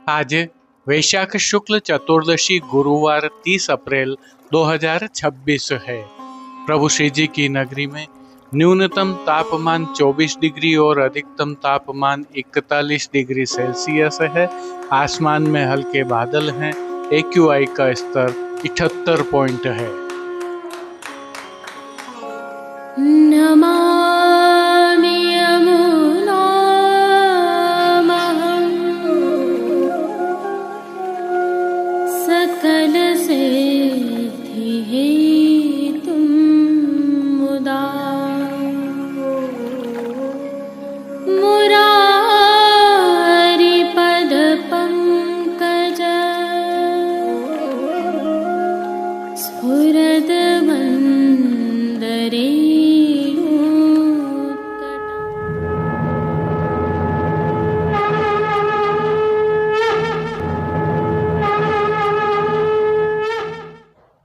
आज वैशाख शुक्ल चतुर्दशी गुरुवार 30 अप्रैल 2026 है। प्रभु श्री जी की नगरी में न्यूनतम तापमान 24 डिग्री और अधिकतम तापमान 41 डिग्री सेल्सियस है। आसमान में हल्के बादल हैं। AQI का स्तर 78 पॉइंट है। नमामि यमुनामहं सकलसिद्धिहेतुं मुदा मुरारिपदपङ्कज स्फुरद्वन्दरे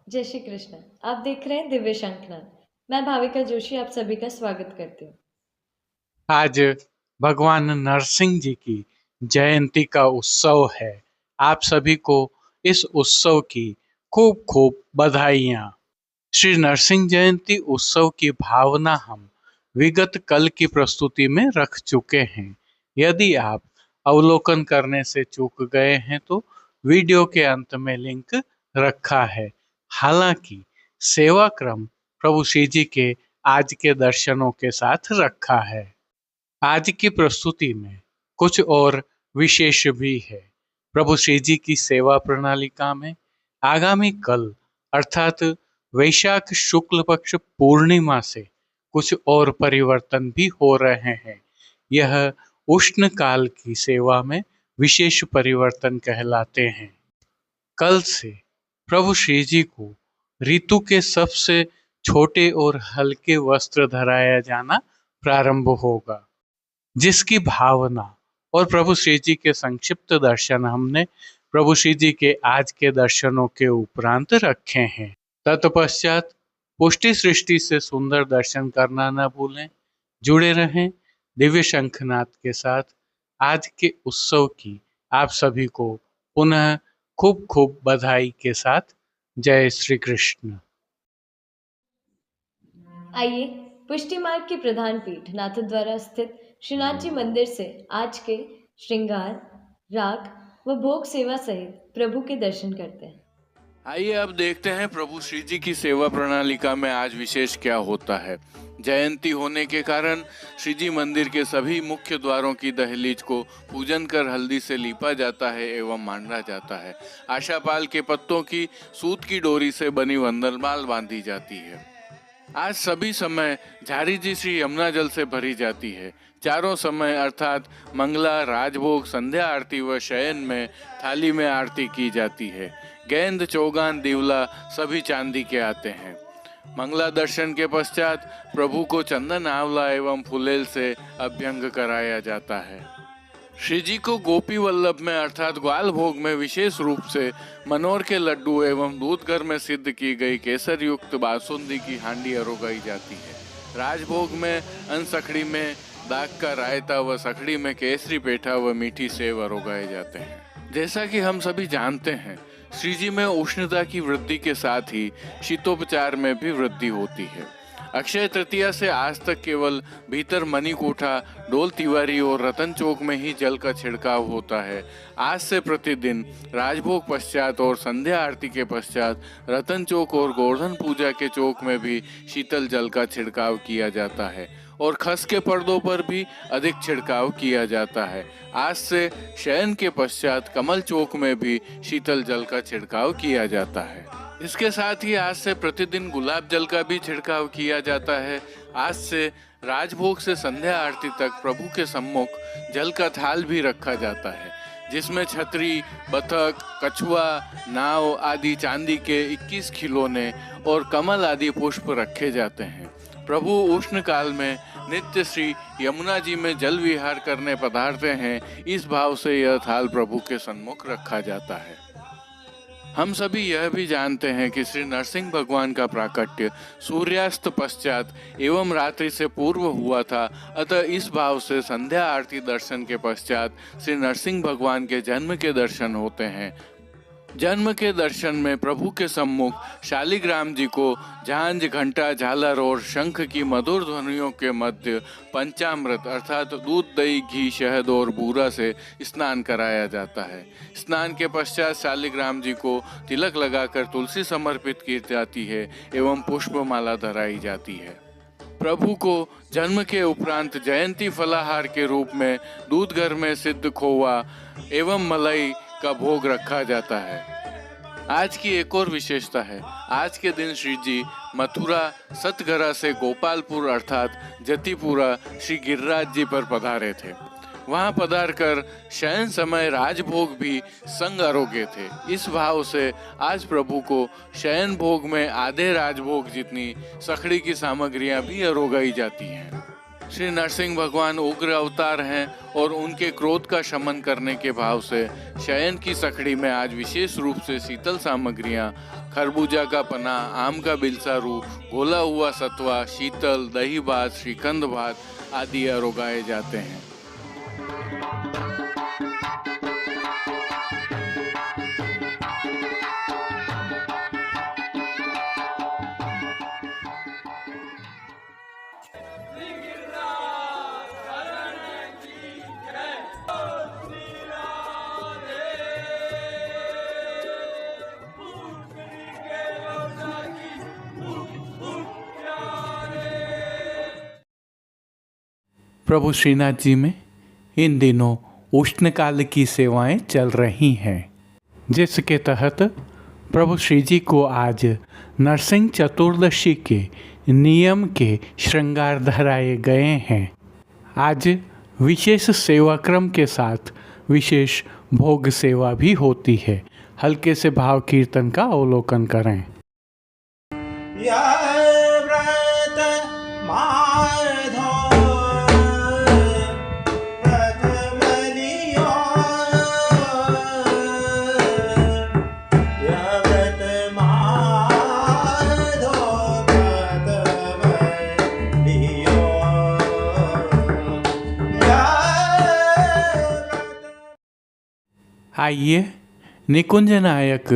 जय श्री कृष्ण। आप देख रहे हैं दिव्य शंखनाद। मैं भाविका जोशी आप सभी का स्वागत करती हूँ। आज भगवान नरसिंह जी की जयंती का उत्सव है। आप सभी को इस उत्सव की खूब खूब बधाइयाँ। श्री नरसिंह जयंती उत्सव की भावना हम विगत कल की प्रस्तुति में रख चुके हैं। यदि आप अवलोकन करने से चूक गए हैं तो वीडियो के अंत में लिंक रखा है। हालांकि सेवा क्रम प्रभु श्री जी के आज के दर्शनों के साथ रखा है। आज की प्रस्तुति में कुछ और विशेष भी है। प्रभु श्री जी की सेवा प्रणालिका में आगामी कल अर्थात वैशाख शुक्ल पक्ष पूर्णिमा से कुछ और परिवर्तन भी हो रहे हैं। यह उष्ण काल की सेवा में विशेष परिवर्तन कहलाते हैं। कल से प्रभु श्री जी को ऋतु के सबसे छोटे और हल्के वस्त्र धराया जाना प्रारंभ होगा, जिसकी भावना और प्रभु श्री जी के संक्षिप्त दर्शन हमने प्रभु श्री जी के आज के दर्शनों के उपरांत रखे हैं। तत्पश्चात पुष्टि सृष्टि से सुंदर दर्शन करना न भूलें। जुड़े रहें दिव्य शंखनाद के साथ। आज के उत्सव की आप सभी को पुनः खूब खूब बधाई के साथ जय श्री कृष्ण। आइए पुष्टि मार्ग की प्रधान पीठ नाथद्वारा स्थित श्रीनाथ जी मंदिर से आज के श्रृंगार, राग व भोग सेवा सहित प्रभु के दर्शन करते हैं। आइए अब देखते हैं प्रभु श्री जी की सेवा प्रणालिका में आज विशेष क्या होता है। जयंती होने के कारण श्री जी मंदिर के सभी मुख्य द्वारों की दहलीज को पूजन कर हल्दी से लीपा जाता है एवं मांडा जाता है। आशापाल के पत्तों की सूत की डोरी से बनी वंदनमाल बांधी जाती है। आज सभी समय झारी जी श्री यमुना जल से भरी जाती है। चारों समय अर्थात मंगला, राजभोग, संध्या आरती व शयन में थाली में आरती की जाती है। गेंद, चौगान, दिवला सभी चांदी के आते हैं। मंगला दर्शन के पश्चात प्रभु को चंदन, आंवला एवं फुलेल से अभ्यंग कराया जाता है। श्री जी को गोपी वल्लभ में अर्थात ग्वाल भोग में विशेष रूप से मनोर के लड्डू एवं दूध घर में सिद्ध की गई केसर युक्त बासुंदी की हांडी अरोगाई जाती है। राजभोग में अनसखड़ी में दाग का रायता व सखड़ी में केसरी पेठा व मीठी सेव अरोगाए जाते हैं। जैसा कि हम सभी जानते हैं, श्री जी में उष्णता की वृद्धि के साथ ही शीतोपचार में भी वृद्धि होती है। अक्षय तृतीया से आज तक केवल भीतर मणिकोठा, डोल तिवारी और रतन चौक में ही जल का छिड़काव होता है। आज से प्रतिदिन राजभोग पश्चात और संध्या आरती के पश्चात रतन चौक और गोवर्धन पूजा के चौक में भी शीतल जल का छिड़काव किया जाता है और खस के पर्दों पर भी अधिक छिड़काव किया जाता है। आज से शयन के पश्चात कमल चौक में भी शीतल जल का छिड़काव किया जाता है। इसके साथ ही आज से प्रतिदिन गुलाब जल का भी छिड़काव किया जाता है। आज से राजभोग से संध्या आरती तक प्रभु के सम्मुख जल का थाल भी रखा जाता है, जिसमें छतरी, बतख, कछुआ, नाव आदि चांदी के 21 खिलौने और कमल आदि पुष्प रखे जाते हैं। प्रभु उष्ण काल में नित्य श्री यमुना जी में जल विहार करने पधारते हैं। इस भाव से यह थाल प्रभु के सम्मुख रखा जाता है। हम सभी यह भी जानते हैं कि श्री नरसिंह भगवान का प्राकट्य सूर्यास्त पश्चात एवं रात्रि से पूर्व हुआ था। अतः इस भाव से संध्या आरती दर्शन के पश्चात श्री नरसिंह भगवान के जन्म के दर्शन होते हैं। जन्म के दर्शन में प्रभु के सम्मुख शालिग्राम जी को झांझ, घंटा, झालर और शंख की मधुर ध्वनियों के मध्य पंचामृत अर्थात दूध, दही, घी, शहद और बूरा से स्नान कराया जाता है। स्नान के पश्चात शालिग्राम जी को तिलक लगाकर तुलसी समर्पित की जाती है एवं पुष्पमाला धराई जाती है। प्रभु को जन्म के उपरांत जयंती फलाहार के रूप में दूध घर में सिद्ध खोवा एवं मलाई का भोग रखा जाता है। आज की एक और विशेषता है, आज के दिन श्री जी मथुरा सतगरा से गोपालपुर अर्थात जतिपुरा श्री गिरिराज जी पर पधारे थे। वहां पधार कर शयन समय राजभोग भी संग आरोग्य थे। इस भाव से आज प्रभु को शयन भोग में आधे राजभोग जितनी सखड़ी की सामग्रियां भी आरोगाई जाती हैं। श्री नरसिंह भगवान उग्र अवतार हैं और उनके क्रोध का शमन करने के भाव से शयन की सखड़ी में आज विशेष रूप से शीतल सामग्रियां खरबूजा का पना, आम का बिलसारू, घोला हुआ सतवा, शीतल, दही भात, श्रीखंड भात आदि आरोगाए जाते हैं। प्रभु श्रीनाथ जी में इन दिनों उष्णकाल की सेवाएं चल रही हैं, जिसके तहत प्रभु श्री जी को आज नरसिंह चतुर्दशी के नियम के श्रृंगार धराए गए हैं। आज विशेष सेवाक्रम के साथ विशेष भोग सेवा भी होती है। हल्के से भाव कीर्तन का अवलोकन करें। आइए निकुंज नायक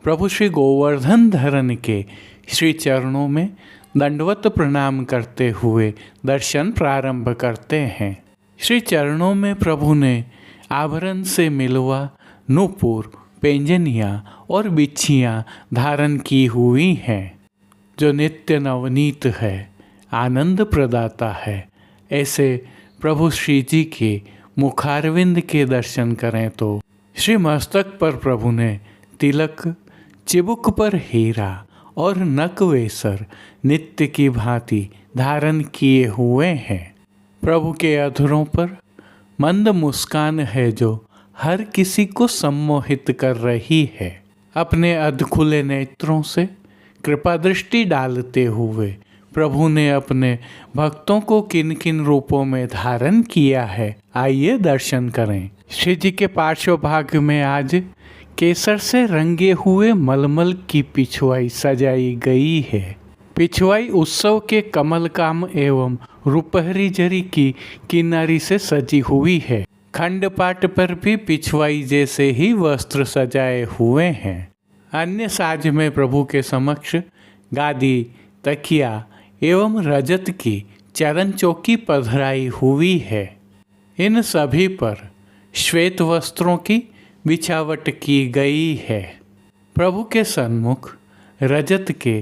प्रभु श्री गोवर्धन धरन के श्री चरणों में दंडवत प्रणाम करते हुए दर्शन प्रारंभ करते हैं। श्री चरणों में प्रभु ने आभरण से मिलवा, नूपुर, पेंजनियाँ और बिच्छियाँ धारण की हुई हैं, जो नित्य नवनीत है, आनंद प्रदाता है। ऐसे प्रभु श्री जी के मुखारविंद के दर्शन करें तो श्री मस्तक पर प्रभु ने तिलक, चिबुक पर हीरा और नकवेसर नित्य की भांति धारण किए हुए हैं। प्रभु के अधरों पर मंद मुस्कान है जो हर किसी को सम्मोहित कर रही है। अपने अधखुले नेत्रों से कृपा दृष्टि डालते हुए प्रभु ने अपने भक्तों को किन किन रूपों में धारण किया है, आइए दर्शन करें। श्री जी के पार्श्व भाग में आज केसर से रंगे हुए मलमल की पिछुआई सजाई गई है। पिछुआई उत्सव के कमल काम एवं रुपहरी जरी की किनारी से सजी हुई है। खंडपाट पर भी पिछुआई जैसे ही वस्त्र सजाए हुए हैं। अन्य साज में प्रभु के समक्ष गादी, तकिया एवं रजत की चरण चौकी पधराई हुई है। इन सभी पर श्वेत वस्त्रों की बिछावट की गई है। प्रभु के सन्मुख रजत के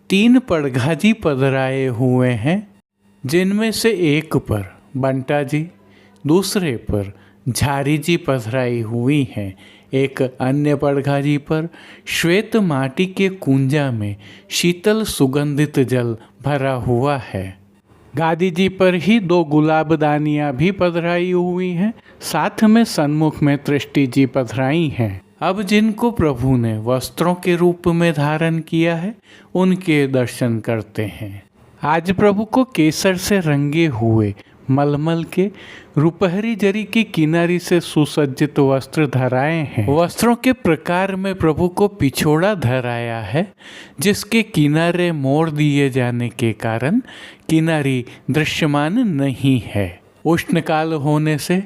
3 पड़घाजी पधराए हुए हैं, जिनमें से एक पर बंटा जी, दूसरे पर झारी जी पधराई हुई हैं। एक अन्य पड़घाजी पर श्वेत माटी के कुंजा में शीतल सुगंधित जल भरा हुआ है। गादी जी पर ही 2 गुलाबदानियाँ भी पधराई हुई हैं, साथ में सन्मुख में तृष्टि जी पधराई हैं। अब जिनको प्रभु ने वस्त्रों के रूप में धारण किया है, उनके दर्शन करते हैं। आज प्रभु को केसर से रंगे हुए मलमल के रुपहरी जरी की किनारी से सुसज्जित वस्त्र धराए हैं। वस्त्रों के प्रकार में प्रभु को पिछोड़ा धराया है, जिसके किनारे मोड़ दिए जाने के कारण किनारी दृश्यमान नहीं है। उष्णकाल होने से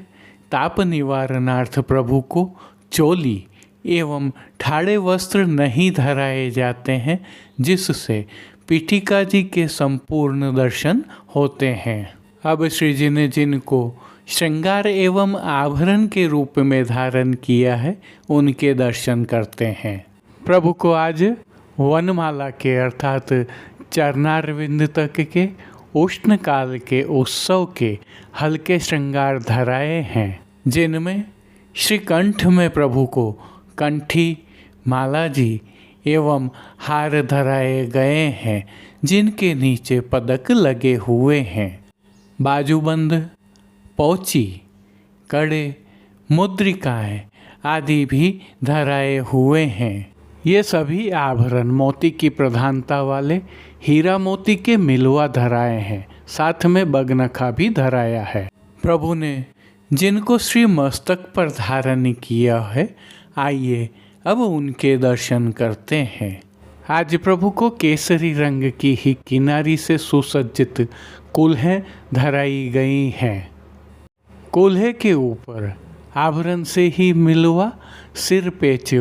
ताप निवारणार्थ प्रभु को चोली एवं ठाड़े वस्त्र नहीं धराए जाते हैं, जिससे पीठिका जी के संपूर्ण दर्शन होते हैं। अब श्री जी ने जिनको श्रृंगार एवं आभरण के रूप में धारण किया है, उनके दर्शन करते हैं। प्रभु को आज वनमाला के अर्थात चरणारविंद तक के उष्ण काल के उत्सव के हल्के श्रृंगार धराए हैं, जिनमें श्री कंठ में प्रभु को कंठी, माला जी एवं हार धराए गए हैं, जिनके नीचे पदक लगे हुए हैं। बाजूबंद, पौची, कड़े, मुद्रिकाएं आदि भी धराए हुए हैं। ये सभी आभरण मोती की प्रधानता वाले हीरा मोती के मिलवा धराए हैं, साथ में बगनखा भी धराया है। प्रभु ने जिनको श्री मस्तक पर धारण किया है, आइए अब उनके दर्शन करते हैं। आज प्रभु को केसरी रंग की ही किनारी से सुसज्जित कुल्हें धराई गई हैं। कुल्हे के ऊपर आभरण से ही मिलवा सिरपेच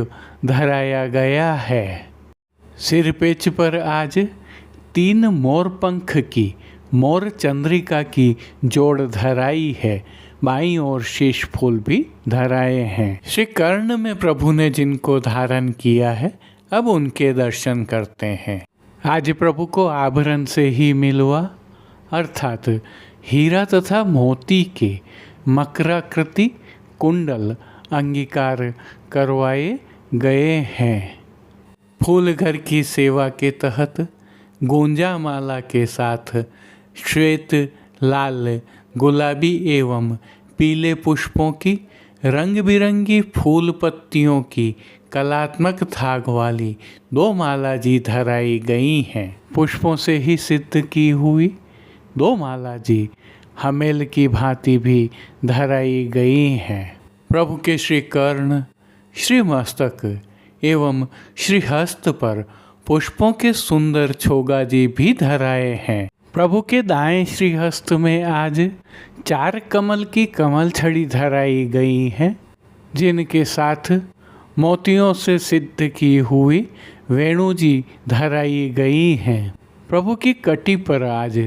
धराया गया है। सिरपेच पर आज 3 मोर पंख की मोर चंद्रिका की जोड़ धराई है। बाईं ओर शीश फूल भी धराए हैं। श्री कर्ण में प्रभु ने जिनको धारण किया है, अब उनके दर्शन करते हैं। आज प्रभु को आभरण से ही मिलवा अर्थात हीरा तथा मोती के मकराकृति कुंडल अंगीकार करवाए गए हैं। फूल घर की सेवा के तहत गोंजा माला के साथ श्वेत, लाल, गुलाबी एवं पीले पुष्पों की रंग बिरंगी फूल पत्तियों की कलात्मक थाग वाली 2 माला जी धराई गई हैं। पुष्पों से ही सिद्ध की हुई 2 माला जी हमेल की भांति भी धराई गई हैं। प्रभु के श्री कर्ण, श्री मस्तक एवं श्री हस्त पर पुष्पों के सुंदर छोगा जी भी धराए हैं। प्रभु के दाएं श्री हस्त में आज 4 कमल की कमल छड़ी धराई गई हैं, जिनके साथ मोतियों से सिद्ध की हुई वेणु जी धराई गई हैं। प्रभु की कटी पर आज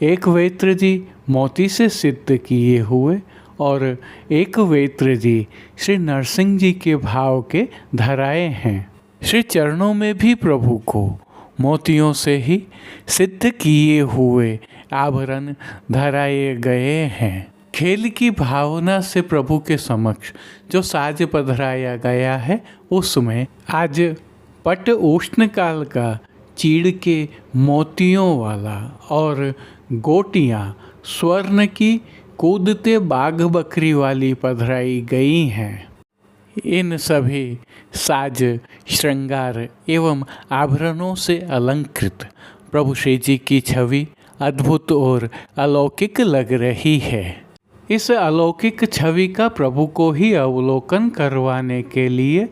1 वेत्र जी मोती से सिद्ध किए हुए और 1 वेत्र जी श्री नरसिंह जी के भाव के धराए हैं। श्री चरणों में भी प्रभु को मोतियों से ही सिद्ध किए हुए आभरण धराए गए हैं। खेल की भावना से प्रभु के समक्ष जो साज पधराया गया है, उसमें आज पट उष्ण काल का चीड़ के मोतियों वाला और गोटियां स्वर्ण की कूदते बाघ बकरी वाली पधराई गई हैं। इन सभी साज, श्रृंगार एवं आभरणों से अलंकृत प्रभु श्री जी की छवि अद्भुत और अलौकिक लग रही है। इस अलौकिक छवि का प्रभु को ही अवलोकन करवाने के लिए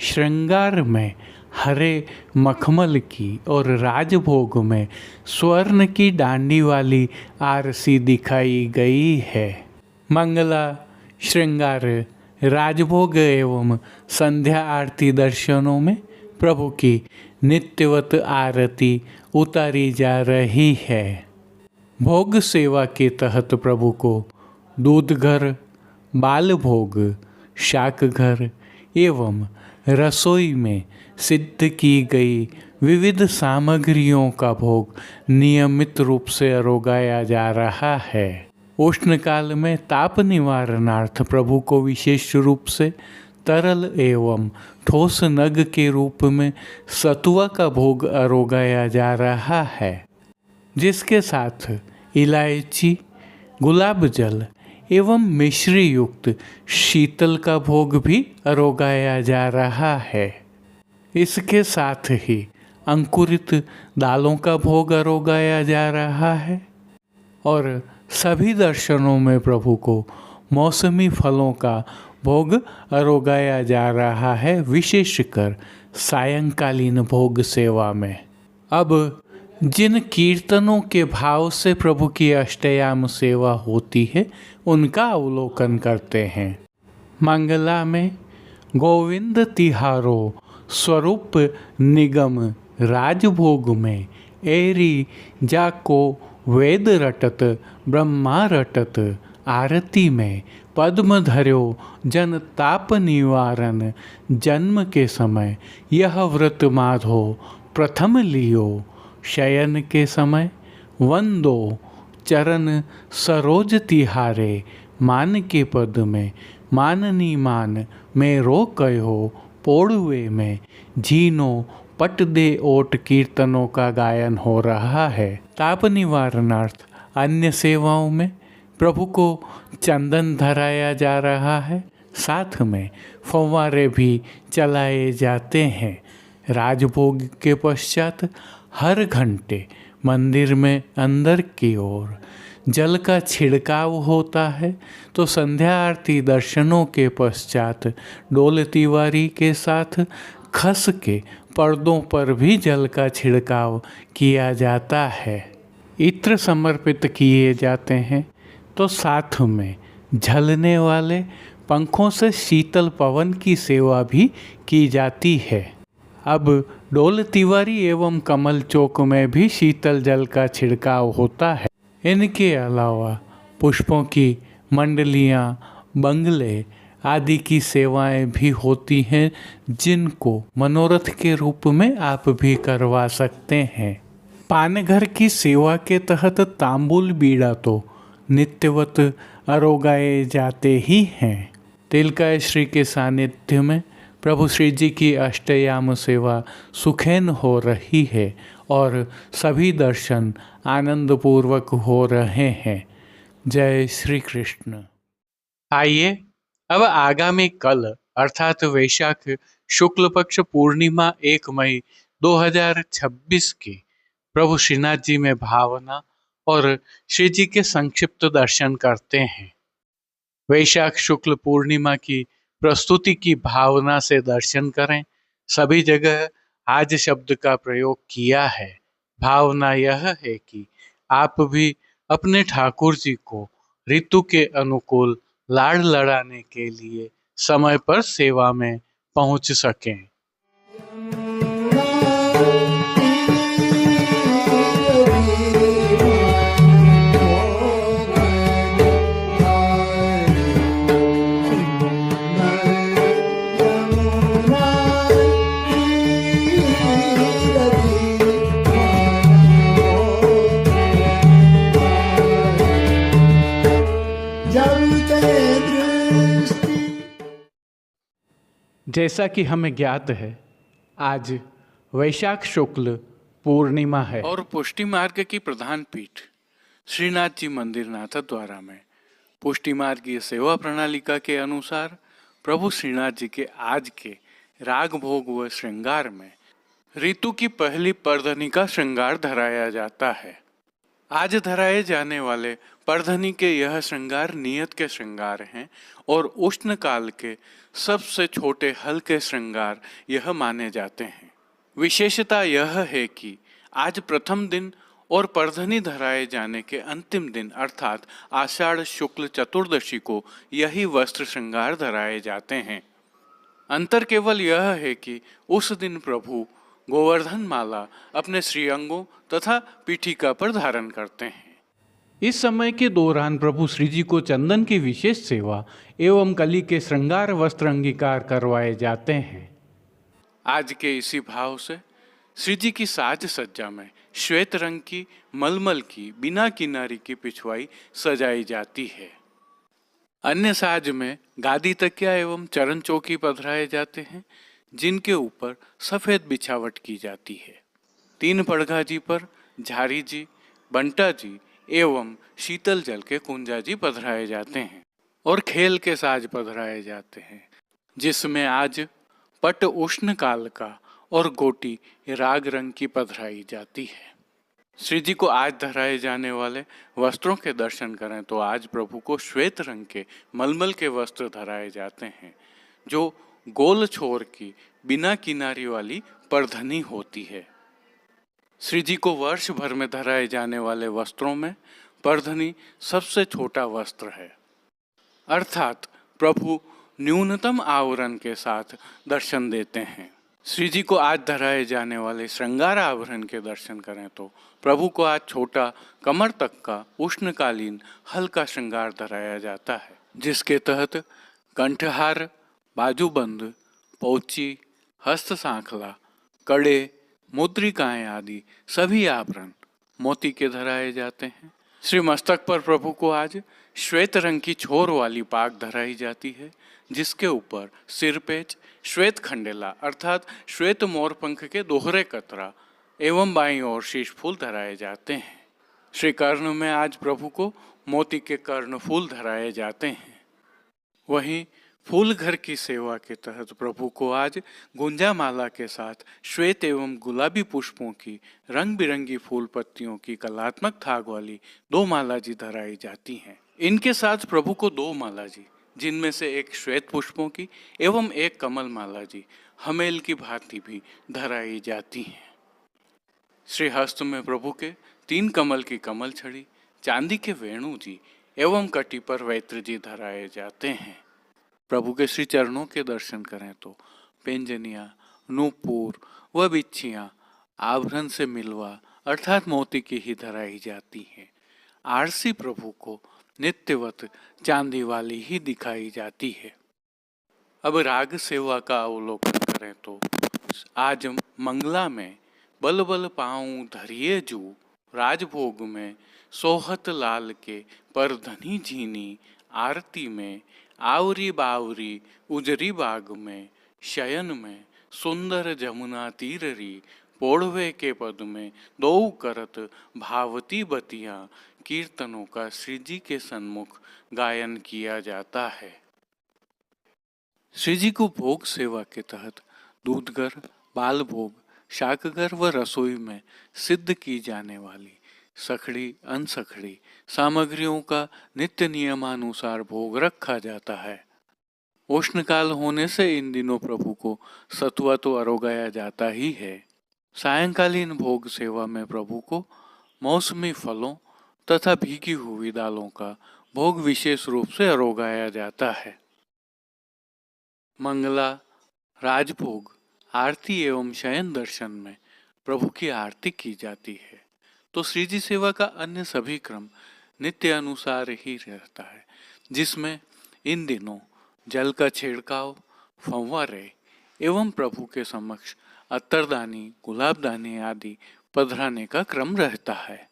श्रृंगार में हरे मखमल की और राजभोग में स्वर्ण की डांडी वाली आरसी दिखाई गई है। मंगला, श्रृंगार, राजभोग एवं संध्या आरती दर्शनों में प्रभु की नित्यवत आरती उतारी जा रही है। भोग सेवा के तहत प्रभु को दूध घर, बाल भोग, शाक घर एवं रसोई में सिद्ध की गई विविध सामग्रियों का भोग नियमित रूप से अरोगाया जा रहा है। उष्ण काल में ताप निवारणार्थ प्रभु को विशेष रूप से तरल एवं ठोस नग के रूप में सतुआ का भोग अरोगाया जा रहा है, जिसके साथ इलायची, गुलाब जल एवं मिश्री युक्त शीतल का भोग भी अरोगाया जा रहा है। इसके साथ ही अंकुरित दालों का भोग अरोगाया जा रहा है और सभी दर्शनों में प्रभु को मौसमी फलों का भोग अरोगाया जा रहा है, विशेषकर सायंकालीन भोग सेवा में। अब जिन कीर्तनों के भाव से प्रभु की अष्टयाम सेवा होती है उनका अवलोकन करते हैं। मंगला में गोविंद तिहारो स्वरूप निगम राजभोग में, एरी जाको वेद रटत ब्रह्मा रटत, आरती में पद्म धर्यो जन ताप निवारण, जन्म के समय यह व्रत माधो प्रथम लियो, शयन के समय वंदो चरण सरोज तिहारे, मान के पद में माननी मान मेरो कहो, पोड़ुए में झीनो पट दे ओट कीर्तनों का गायन हो रहा है। ताप निवारणार्थ अन्य सेवाओं में प्रभु को चंदन धराया जा रहा है, साथ में फव्वारे भी चलाए जाते हैं। राजभोग के पश्चात हर घंटे मंदिर में अंदर की ओर जल का छिड़काव होता है, तो संध्या आरती दर्शनों के पश्चात डोल तिवारी के साथ खस के पर्दों पर भी जल का छिड़काव किया जाता है। इत्र समर्पित किए जाते हैं, तो साथ में झलने वाले पंखों से शीतल पवन की सेवा भी की जाती है। अब डोल तिवारी एवं कमल चौक में भी शीतल जल का छिड़काव होता है। इनके अलावा पुष्पों की मंडलियाँ, बंगले आदि की सेवाएं भी होती हैं, जिनको मनोरथ के रूप में आप भी करवा सकते हैं। पानघर की सेवा के तहत तांबुल बीड़ा तो नित्यवत अरोगाए जाते ही हैं। तिलकाय श्री के सानिध्य में प्रभु श्री जी की अष्टयाम सेवा सुखैन हो रही है और सभी दर्शन आनंद पूर्वक हो रहे हैं। जय श्री कृष्ण। आइए अब आगामी कल अर्थात वैशाख शुक्ल पक्ष पूर्णिमा 1 मई 2026 की प्रभु श्रीनाथ जी में भावना और श्री जी के संक्षिप्त दर्शन करते हैं। वैशाख शुक्ल पूर्णिमा की प्रस्तुति की भावना से दर्शन करें। सभी जगह आज शब्द का प्रयोग किया है। भावना यह है कि आप भी अपने ठाकुर जी को ऋतु के अनुकूल लाड़ लड़ाने के लिए समय पर सेवा में पहुंच सकें। जैसा कि हमें ज्ञात है, आज वैशाख शुक्ल पूर्णिमा है और पुष्टि मार्ग की प्रधान पीठ श्रीनाथ जी मंदिर नाथद्वारा में पुष्टि मार्गीय सेवा प्रणालिका के अनुसार प्रभु श्रीनाथ जी के आज के राग भोग व श्रृंगार में ऋतु की पहली परधनी का श्रृंगार धराया जाता है। आज धराए जाने वाले परधनी के यह श्रृंगार नियत के श्रृंगार हैं और उष्ण काल के सबसे छोटे हल्के श्रृंगार यह माने जाते हैं। विशेषता यह है कि आज प्रथम दिन और परधनी धराए जाने के अंतिम दिन अर्थात आषाढ़ शुक्ल चतुर्दशी को यही वस्त्र श्रृंगार धराए जाते हैं। अंतर केवल यह है कि उस दिन प्रभु गोवर्धन माला अपने श्रीअंगों तथा पीठिका पर धारण करते हैं। इस समय के दौरान प्रभु श्री जी को चंदन की विशेष सेवा एवं कली के श्रृंगार वस्त्र अंगीकार करवाए जाते हैं। आज के इसी भाव से श्री जी की साज सज्जा में श्वेत रंग की मलमल की बिना किनारी की पिछवाई सजाई जाती है। अन्य साज में गादी तकिया एवं चरण चौकी पधराए जाते हैं, जिनके ऊपर सफेद बिछावट की जाती है। 3 पड़घा जी पर झारी जी, बंटा जी एवं शीतल जल के कुंजा जी पधराए जाते हैं और खेल के साज पधराए जाते हैं, जिसमें आज पट उष्ण काल का और गोटी राग रंग की पधराई जाती है। श्री जी को आज धराए जाने वाले वस्त्रों के दर्शन करें तो आज प्रभु को श्वेत रंग के मलमल के वस्त्र धराए जाते हैं, जो गोल छोर की बिना किनारी वाली परधनी होती है। श्री जी को वर्ष भर में धराए जाने वाले वस्त्रों में परधनी सबसे छोटा वस्त्र है, अर्थात प्रभु न्यूनतम आवरण के साथ दर्शन देते हैं। श्री जी को आज धराए जाने वाले श्रृंगार आभरण के दर्शन करें तो प्रभु को आज छोटा कमर तक का उष्णकालीन हल्का श्रृंगार धराया जाता है, जिसके तहत कंठहार, बाजूबंद, पौची, हस्त सांखला, कड़े, मुद्रिकाएं आदि सभी आभरण मोती के धराए जाते हैं। श्री मस्तक पर प्रभु को आज श्वेत रंग की छोर वाली पाग धराई जाती है, जिसके ऊपर सिरपेच, श्वेत खंडेला अर्थात श्वेत मोरपंख के दोहरे कतरा एवं बाईं ओर शीश फूल धराए जाते हैं। श्री कर्ण में आज प्रभु को मोती के कर्ण फूल धराए जाते हैं। वहीं फूल घर की सेवा के तहत प्रभु को आज गुंजा माला के साथ श्वेत एवं गुलाबी पुष्पों की रंग बिरंगी फूल पत्तियों की कलात्मक थाग वाली 2 माला जी धराई जाती हैं। इनके साथ प्रभु को 2 माला जी, जिनमें से एक श्वेत पुष्पों की एवं एक कमल माला जी हमेल की भांति भी धराई जाती हैं। श्री हस्त में प्रभु के 3 कमल की कमल छड़ी, चांदी के वेणु जी एवं कटी पर वैत्र जी धराए जाते हैं। प्रभु के श्री चरणों के दर्शन करें तो पेंजनिया, नूपुर व बिच्छियाँ आभरण से मिलवा अर्थात मोती की ही धराई जाती हैं। आरसी प्रभु को नित्यवत चांदी वाली ही दिखाई जाती है। अब राग सेवा का अवलोकन करें तो आज मंगला में बल बल पाऊं धरिए जू, राजभोग में सोहत लाल के परधनी झीनी, आरती में आवरी बावरी उजरी बाग में, शयन में सुंदर जमुना तीररी, पोढ़वे के पद में 2 करत भावती बतियाँ कीर्तनों का श्री जी के सन्मुख गायन किया जाता है। श्री जी को भोग सेवा के तहत दूधगर, बाल भोग, शाकगर व रसोई में सिद्ध की जाने वाली सखड़ी अनसखड़ी सामग्रियों का नित्य नियमानुसार भोग रखा जाता है। उष्णकाल होने से इन दिनों प्रभु को सतुआ तो अरोगाया जाता ही है। सायंकालीन भोग सेवा में प्रभु को मौसमी फलों तथा भीगी हुई दालों का भोग विशेष रूप से अरोगाया जाता है। मंगला, राजभोग, आरती एवं शयन दर्शन में प्रभु की आरती की जाती है, तो श्री जी सेवा का अन्य सभी क्रम नित्य अनुसार ही रहता है, जिसमें इन दिनों जल का छिड़काव, फंवारे एवं प्रभु के समक्ष अत्तरदानी, गुलाबदानी आदि पधराने का क्रम रहता है।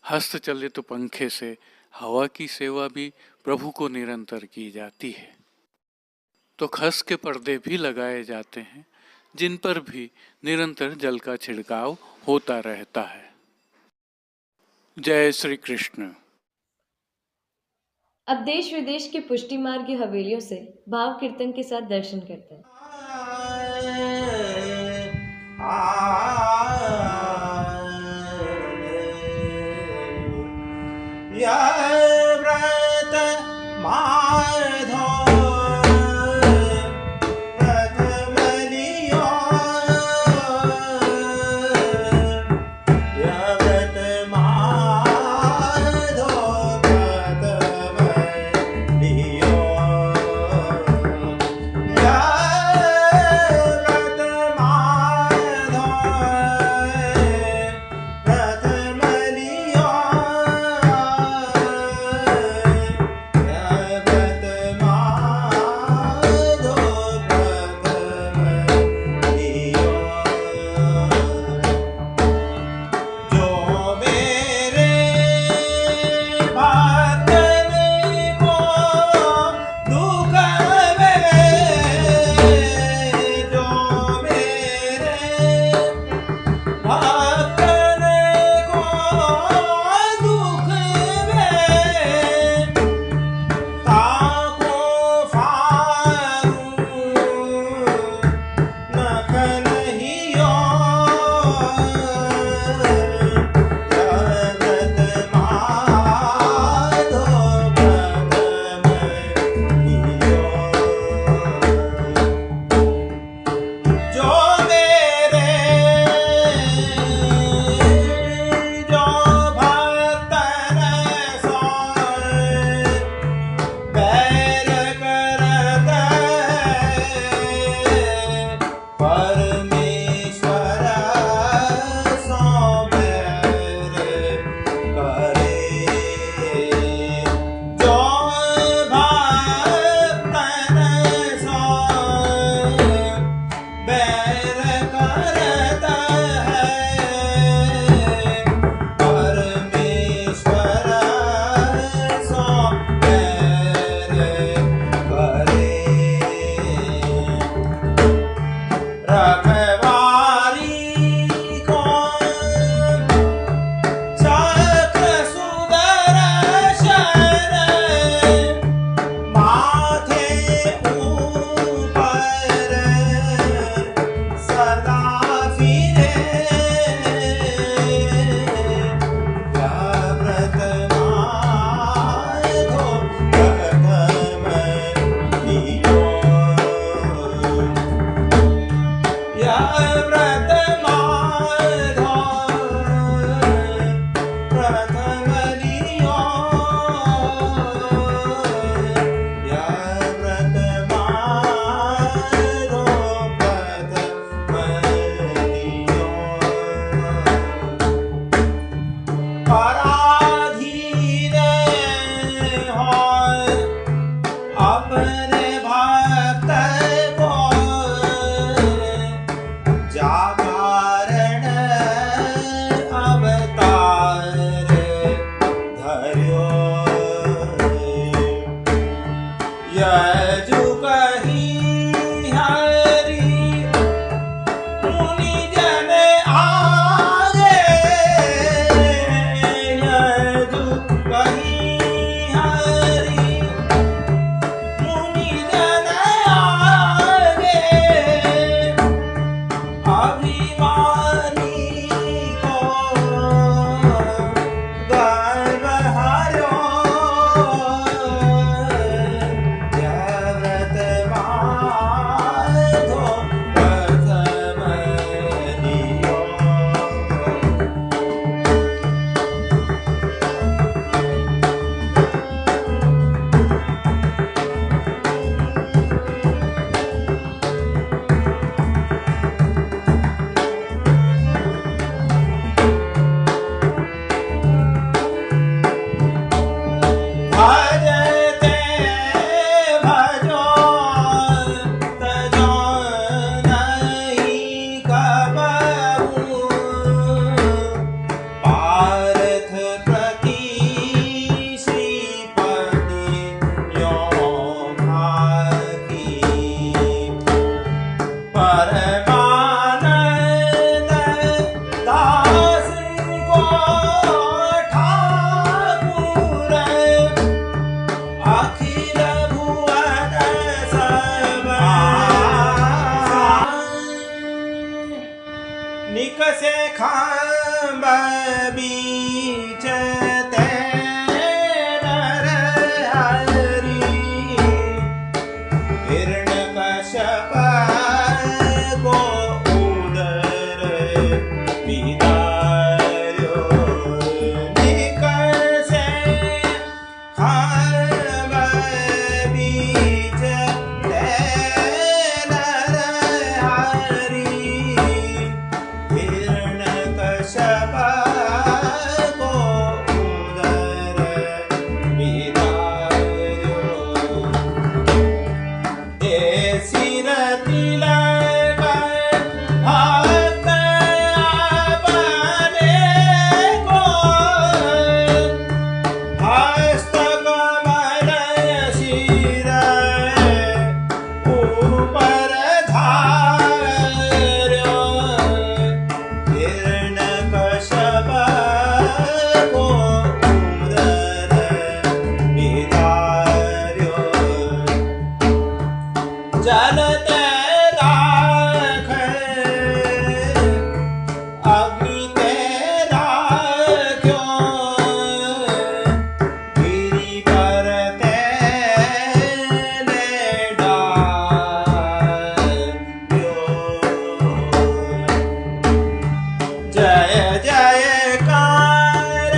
हस्तचलित पंखे से हवा की सेवा भी प्रभु को निरंतर की जाती है। तो खस के पर्दे भी लगाए जाते हैं, जिन पर भी निरंतर जल का छिड़काव होता रहता है। जय श्री कृष्ण। अब देश विदेश की पुष्टि मार्ग की हवेलियों से भाव कीर्तन के साथ दर्शन करते हैं। खांब बीच ते नर हरि हिरण्यकश्यप को उदर विदार्यो निकषे खांब बीच ते नर हरि हिरण्यकश्यप को उदर विदार्यो सिर तिलक भक्त अपने को हस्त कमल सिर ऊपर धार्यो हिरण्यकश्यप को उदर विदार्यो जलते राख अग्नि ते राख्यो गिरि पर तेले डाल्यो जय जयकार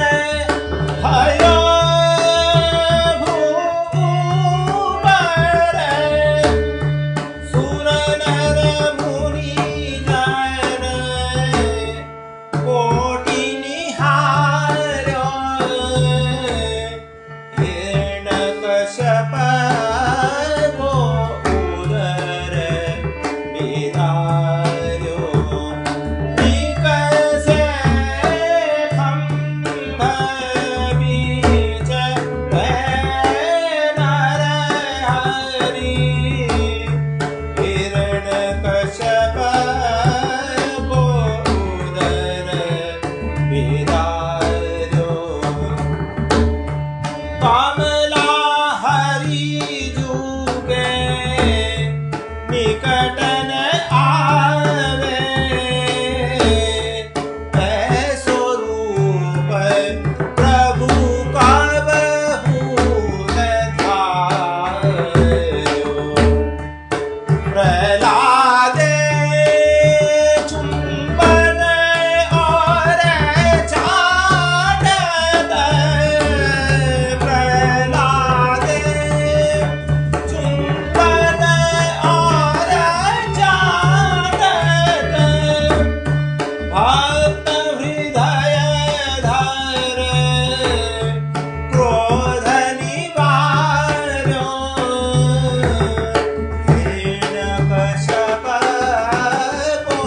भयो भूपर सुर नर मुनि जन कोटि निहार्यो हिरण्यकश्यप को उदर विदार्यो निकषे खंभ बीच ते नर हरि हिरण्यकश्यप को उदर विदार्यो कमला हरि जुगे निकटन आवे ऐसो रूप प्रभु का बहुत धार्यो प्रहलादे चुंबन और चाटत प्रहलादे चुंबन और चाटत भक्त हृदय धर क्रोध निवार्यो हिरण्यकश्यप को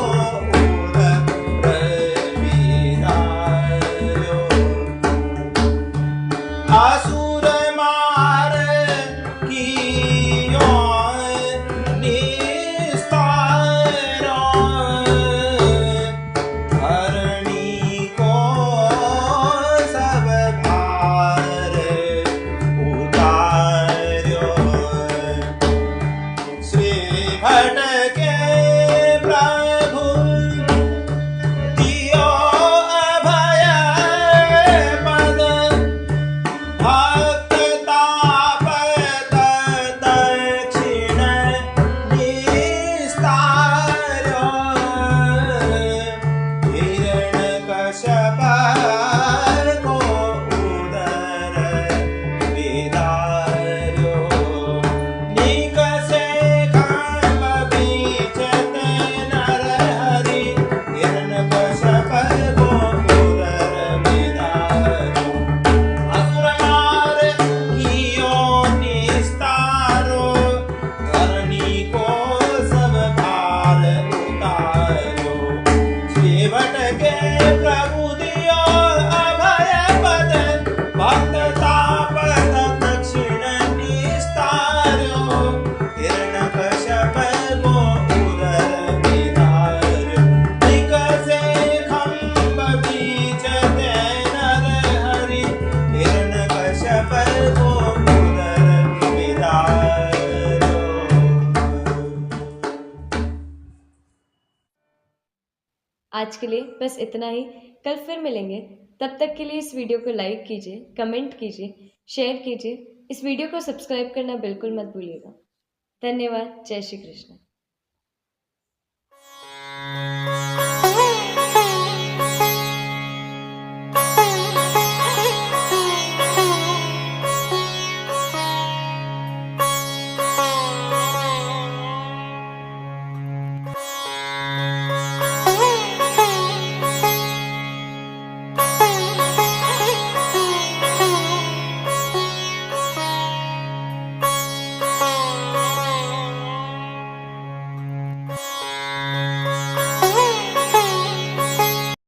उदर विदार्यो असुर मार कियो निस्तारो धरणी को सब भार उतार्यो श्री भट के प्रभु दियो अभय पद भक्त तापत दक्षिण निस्तार्यो हिरण्यकश्यप को उदर विदार्यो निकषे खांब बीच आज के लिए बस इतना ही। कल फिर मिलेंगे। तब तक के लिए इस वीडियो को लाइक कीजिए, कमेंट कीजिए, शेयर कीजिए। इस वीडियो को सब्सक्राइब करना बिल्कुल मत भूलिएगा। धन्यवाद। जय श्री कृष्ण।